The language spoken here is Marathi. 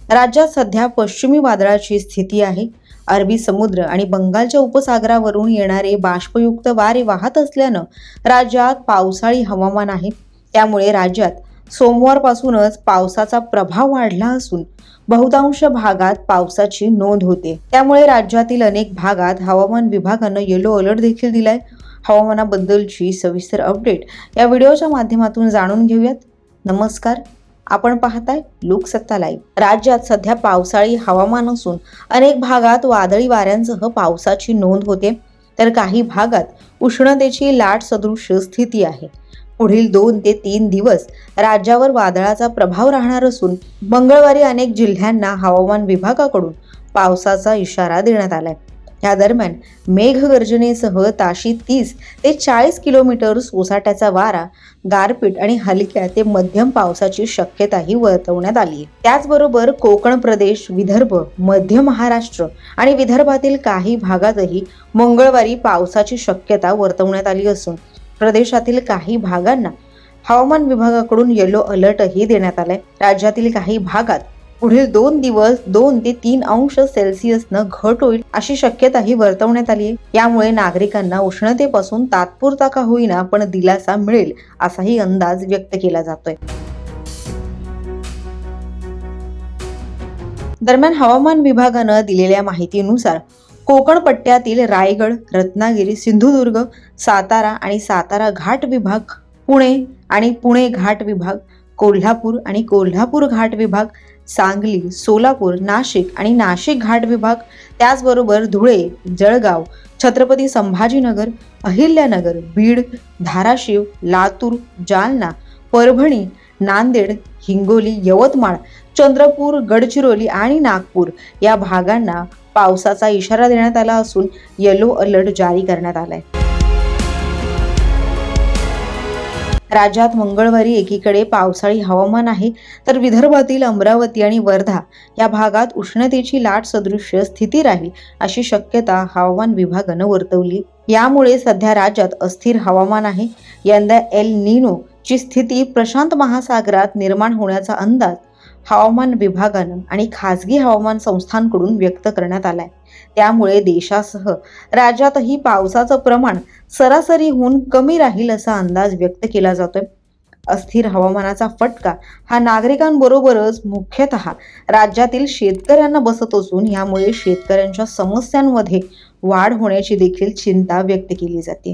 राज्यात सध्या पश्चिमी वादळाची स्थिती आहे। अरबी समुद्र आणि बंगालच्या उपसागरावरून येणारे बाष्पयुक्त वारे वाहत असल्यानं राज्यात पावसाळी हवामान आहे। त्यामुळे राज्यात सोमवारपासूनच पावसाचा प्रभाव वाढला असून बहुतांश भागात पावसाची नोंद होते। त्यामुळे राज्यातील अनेक भागात हवामान विभागानं येलो अलर्ट देखील दिलाय। हवामानाबद्दलची सविस्तर अपडेट या व्हिडिओच्या माध्यमातून जाणून घेऊयात। नमस्कार, आपण पाहताय लोकसत्ता लाईव्ह। राज्यात सध्या पावसाळी हवामान असून अनेक भागात वादळी वाऱ्यांसह पावसाची नोंद होते, तर काही भागात उष्णतेची लाट सदृश्य स्थिती आहे। पुढील 2 ते 3 दिवस राज्यावर वादळाचा प्रभाव राहणार असून मंगळवारी अनेक जिल्ह्यांना हवामान विभागाकडून पावसाचा इशारा देण्यात आलाय। या दरम्यान मेघगर्जनेसह ताशी 30 ते 40 किलोमीटर सोसाट्याचा वारा, गारपीट आणि हलक्या ते मध्यम पावसाची शक्यताही वर्तवण्यात आली आहे। त्याचबरोबर कोकण प्रदेश, विदर्भ, मध्य महाराष्ट्र आणि विदर्भातील काही भागातही मंगळवारी पावसाची शक्यता वर्तवण्यात आली असून प्रदेशातील काही भागांना हवामान विभागाकडून येलो अलर्टही देण्यात आलाय। राज्यातील काही भागात पुढील 2 दिवस 2 ते 3 अंश सेल्सिअसनं घट होईल अशी शक्यताही वर्तवण्यात आली आहे। यामुळे नागरिकांना उष्णतेपासून तात्पुरता का होईना पण दिलासा मिळेल असाही अंदाज व्यक्त केला जातोय। दरम्यान हवामान विभागानं दिलेल्या माहितीनुसार कोकण पट्ट्यातील रायगड, रत्नागिरी, सिंधुदुर्ग, सातारा आणि सातारा घाट विभाग, पुणे आणि पुणे घाट विभाग, कोल्हापूर आणि कोल्हापूर घाट विभाग, सांगली, सोलापूर, नाशिक आणि नाशिक घाट विभाग, त्याचबरोबर धुळे, जळगाव, छत्रपती संभाजीनगर, अहिल्यानगर, बीड, धाराशिव, लातूर, जालना, परभणी, नांदेड, हिंगोली, यवतमाळ, चंद्रपूर, गडचिरोली आणि नागपूर या भागांना पावसाचा इशारा देण्यात आला असून येलो अलर्ट जारी करण्यात आलाय। राज्यात मंगळवारी एकीकडे पावसाळी हवामान आहे, तर विदर्भातील अमरावती आणि वर्धा या भागात उष्णतेची लाट सदृश्य स्थिती राहील अशी शक्यता हवामान विभागानं वर्तवली। यामुळे सध्या राज्यात अस्थिर हवामान आहे। यंदा एल निनो ची स्थिती प्रशांत महासागरात निर्माण होण्याचा अंदाज हवामान विभागानं आणि खासगी हवामान संस्थांकडून व्यक्त करण्यात आलाय। त्यामुळे देशासह राज्यातही पावसाचं प्रमाण सरासरीहून कमी राहील असा अंदाज व्यक्त केला जातोय। अस्थिर हवामानाचा फटका हा नागरिकांबरोबरच मुख्यतः राज्यातील शेतकऱ्यांना बसत असून यामुळे शेतकऱ्यांच्या समस्यांमध्ये वाढ होण्याची देखील चिंता व्यक्त केली जाते।